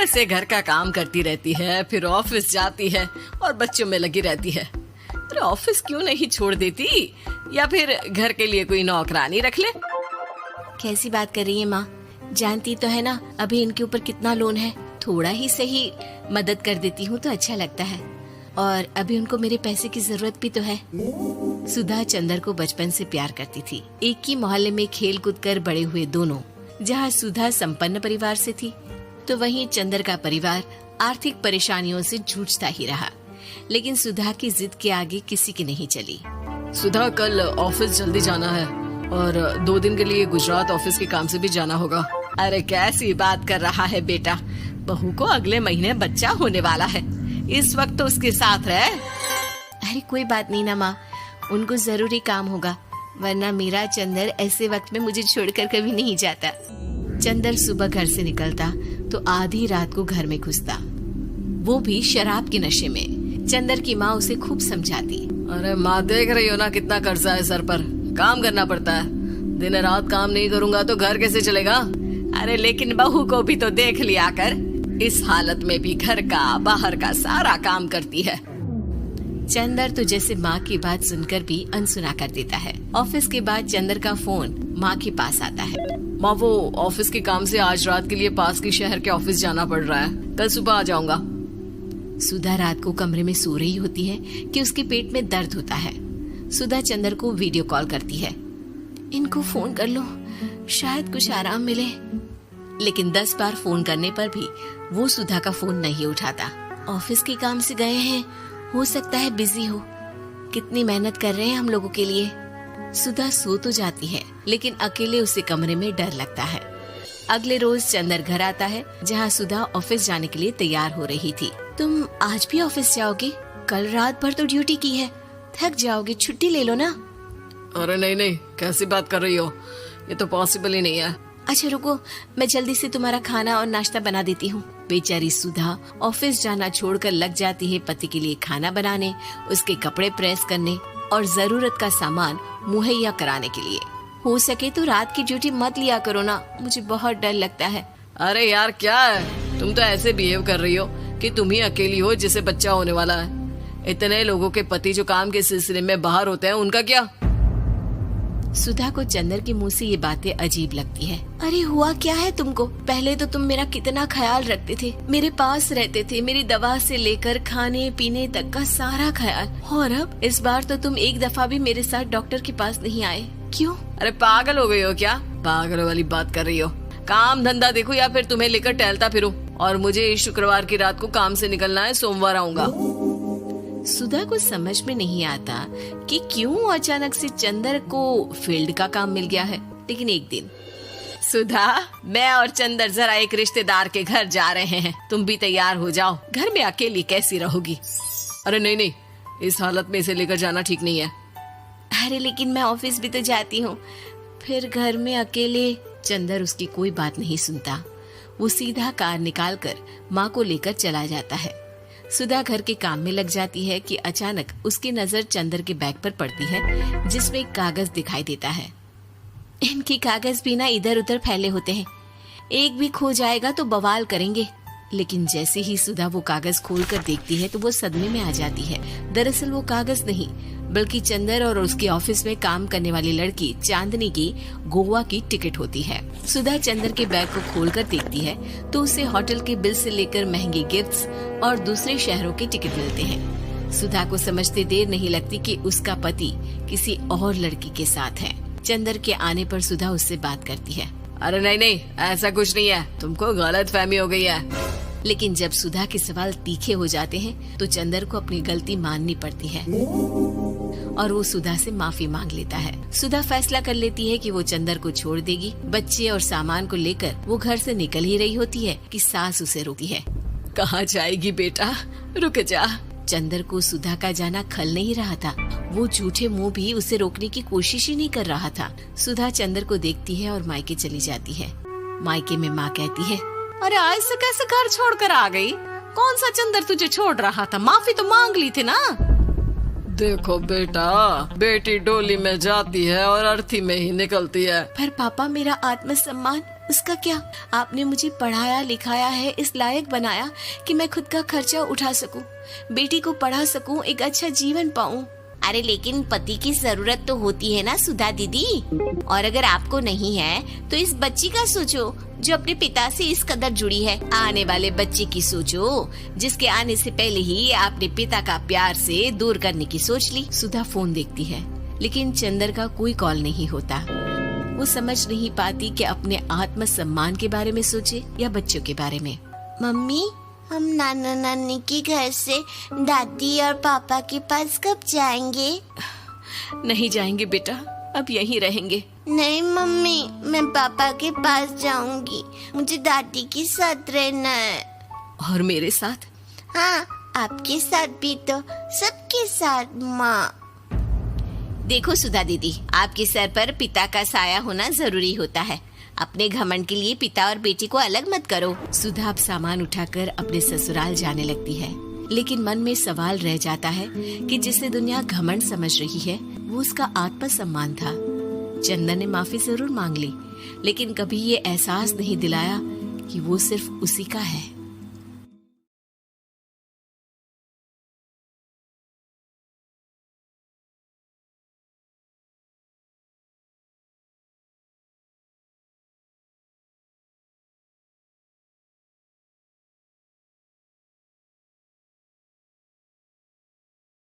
ऐसे घर का काम करती रहती है, फिर ऑफिस जाती है और बच्चों में लगी रहती है। अरे ऑफिस क्यों नहीं छोड़ देती, या फिर घर के लिए कोई नौकरानी रख ले। कैसी बात कर रही है माँ? जानती तो है ना अभी इनके ऊपर कितना लोन है। थोड़ा ही सही मदद कर देती हूँ तो अच्छा लगता है, और अभी उनको मेरे पैसे की जरूरत भी तो है। सुधा चंदर को बचपन से प्यार करती थी। एक ही मोहल्ले में खेल कूद कर बड़े हुए दोनों। जहाँ सुधा संपन्न परिवार से थी तो वहीं चंदर का परिवार आर्थिक परेशानियों से जूझता ही रहा। लेकिन सुधा की जिद के आगे किसी की नहीं चली। सुधा, कल ऑफिस जल्दी जाना है और 2 दिन के लिए गुजरात ऑफिस के काम से भी जाना होगा। अरे कैसी बात कर रहा है बेटा, बहू को अगले महीने बच्चा होने वाला है, इस वक्त तो उसके साथ रहे। अरे कोई बात नहीं ना माँ, उनको जरूरी काम होगा, वरना मेरा चंदर ऐसे वक्त में मुझे छोड़कर कभी नहीं जाता। चंदर सुबह घर से निकलता तो आधी रात को घर में घुसता, वो भी शराब के नशे में। चंदर की माँ उसे खूब समझाती। अरे माँ, देख रही हो ना कितना कर्जा है सर पर, काम करना पड़ता है। दिन रात काम नहीं करूँगा तो घर कैसे चलेगा। अरे लेकिन बहू को भी तो देख लिया कर, इस हालत में भी घर का बाहर का सारा काम करती है। चंदर तो जैसे माँ की बात सुनकर भी अनसुना कर देता है। ऑफिस के बाद चंदर का फोन माँ के पास आता है। माँ, वो ऑफिस के काम से आज रात के लिए पास के शहर के ऑफिस जाना पड़ रहा है, कल सुबह आ जाऊंगा। सुधा रात को कमरे में सो रही होती है कि उसके पेट में दर्द होता है। सुधा चंदर को वीडियो कॉल करती है। इनको फोन कर लो, शायद कुछ आराम मिले। लेकिन 10 बार फोन करने पर भी वो सुधा का फोन नहीं उठाता। ऑफिस के काम से गए हैं, हो सकता है बिजी हो। कितनी मेहनत कर रहे हैं हम लोगों के लिए। सुधा सो तो जाती है, लेकिन अकेले उसे कमरे में डर लगता है। अगले रोज चंदर घर आता है, जहाँ सुधा ऑफिस जाने के लिए तैयार हो रही थी। तुम आज भी ऑफिस जाओगे? कल रात भर तो ड्यूटी की है, थक जाओगे, छुट्टी ले लो ना। अरे नहीं नहीं, कैसी बात कर रही हो, ये तो पॉसिबल ही नहीं है। अच्छा रुको, मैं जल्दी से तुम्हारा खाना और नाश्ता बना देती हूँ। बेचारी सुधा ऑफिस जाना छोड़कर लग जाती है पति के लिए खाना बनाने, उसके कपड़े प्रेस करने और जरूरत का सामान मुहैया कराने के लिए। हो सके तो रात की ड्यूटी मत लिया करो ना, मुझे बहुत डर लगता है। अरे यार क्या है, तुम तो ऐसे बिहेव कर रही हो कि तुम ही अकेली हो जिसे बच्चा होने वाला है। इतने लोगों के पति जो काम के सिलसिले में बाहर होते हैं, उनका क्या? सुधा को चंदर के मुंह से ये बातें अजीब लगती है। अरे हुआ क्या है तुमको? पहले तो तुम मेरा कितना ख्याल रखते थे, मेरे पास रहते थे, मेरी दवा से लेकर खाने पीने तक का सारा ख्याल। और अब इस बार तो तुम एक दफा भी मेरे साथ डॉक्टर के पास नहीं आए, क्यों? अरे पागल हो गई हो क्या? पागल वाली बात कर रही हो। काम धंधा देखो या फिर तुम्हें लेकर टहलता फिरूं। और मुझे शुक्रवार की रात को काम से निकलना है, सोमवार आऊंगा। सुधा को समझ में नहीं आता कि क्यों अचानक से चंदर को फील्ड का काम मिल गया है। लेकिन एक दिन, सुधा, मैं और चंदर जरा एक रिश्तेदार के घर जा रहे हैं, तुम भी तैयार हो जाओ, घर में अकेली कैसी रहोगी। अरे नहीं नहीं, इस हालत में इसे लेकर जाना ठीक नहीं है। अरे लेकिन मैं ऑफिस भी तो जाती हूँ, फिर घर में अकेले। चंदर उसकी कोई बात नहीं सुनता। वो सीधा कार निकालकर माँ को लेकर चला जाता है। सुधा घर के काम में लग जाती है कि अचानक उसकी नजर चंदर के बैग पर पड़ती है, जिसमें एक कागज दिखाई देता है। इनकी कागज भी ना इधर उधर फैले होते हैं, एक भी खो जाएगा तो बवाल करेंगे। लेकिन जैसे ही सुधा वो कागज खोलकर देखती है तो वो सदमे में आ जाती है। दरअसल वो कागज नहीं, बल्कि चंदर और उसके ऑफिस में काम करने वाली लड़की चांदनी की गोवा की टिकट होती है। सुधा चंदर के बैग को खोलकर देखती है तो उसे होटल के बिल से लेकर महंगे गिफ्ट्स और दूसरे शहरों के टिकट मिलते हैं। सुधा को समझते देर नहीं लगती कि उसका पति किसी और लड़की के साथ है। चंदर के आने पर सुधा उससे बात करती है। अरे नहीं नहीं, ऐसा कुछ नहीं है, तुमको गलत फहमी हो गई है। लेकिन जब सुधा के सवाल तीखे हो जाते हैं तो चंदर को अपनी गलती माननी पड़ती है और वो सुधा से माफी मांग लेता है। सुधा फैसला कर लेती है कि वो चंदर को छोड़ देगी। बच्चे और सामान को लेकर वो घर से निकल ही रही होती है कि सास उसे रोकती है। कहाँ जाएगी बेटा, रुक जा। चंदर को सुधा का जाना खल नहीं रहा था। वो झूठे मुंह भी उसे रोकने की कोशिश ही नहीं कर रहा था। सुधा चंदर को देखती है और मायके चली जाती है। मायके में माँ कहती है, अरे आज से कैसे घर छोड़कर आ गई? कौन सा चंदर तुझे छोड़ रहा था? माफी तो मांग ली थी ना। देखो बेटा, बेटी डोली में जाती है और अर्थी में ही निकलती है। पर पापा, मेरा आत्मसम्मान। उसका क्या? आपने मुझे पढ़ाया लिखाया है, इस लायक बनाया कि मैं खुद का खर्चा उठा सकूं, बेटी को पढ़ा सकूं, एक अच्छा जीवन पाऊं। अरे लेकिन पति की जरूरत तो होती है ना सुधा दीदी, और अगर आपको नहीं है तो इस बच्ची का सोचो जो अपने पिता से इस कदर जुड़ी है। आने वाले बच्चे की सोचो जिसके आने से पहले ही आपने पिता का प्यार से दूर करने की सोच ली। सुधा फोन देखती है लेकिन चंदर का कोई कॉल नहीं होता। वो समझ नहीं पाती कि अपने आत्म सम्मान के बारे में सोचे या बच्चों के बारे में। मम्मी, हम नाना नानी के घर से दादी और पापा के पास कब जाएंगे? नहीं जाएंगे बेटा, अब यहीं रहेंगे। नहीं मम्मी, मैं पापा के पास जाऊंगी, मुझे दादी के साथ रहना है। और मेरे साथ? हाँ, आपके साथ भी तो, सबके साथ माँ। देखो सुधा दीदी, आपके सर पर पिता का साया होना जरूरी होता है। अपने घमंड के लिए पिता और बेटी को अलग मत करो। सुधा अब सामान उठाकर अपने ससुराल जाने लगती है, लेकिन मन में सवाल रह जाता है कि जिसे दुनिया घमंड समझ रही है वो उसका आत्मसम्मान था। चंदन ने माफी जरूर मांग ली, लेकिन कभी ये एहसास नहीं दिलाया कि वो सिर्फ उसी का है।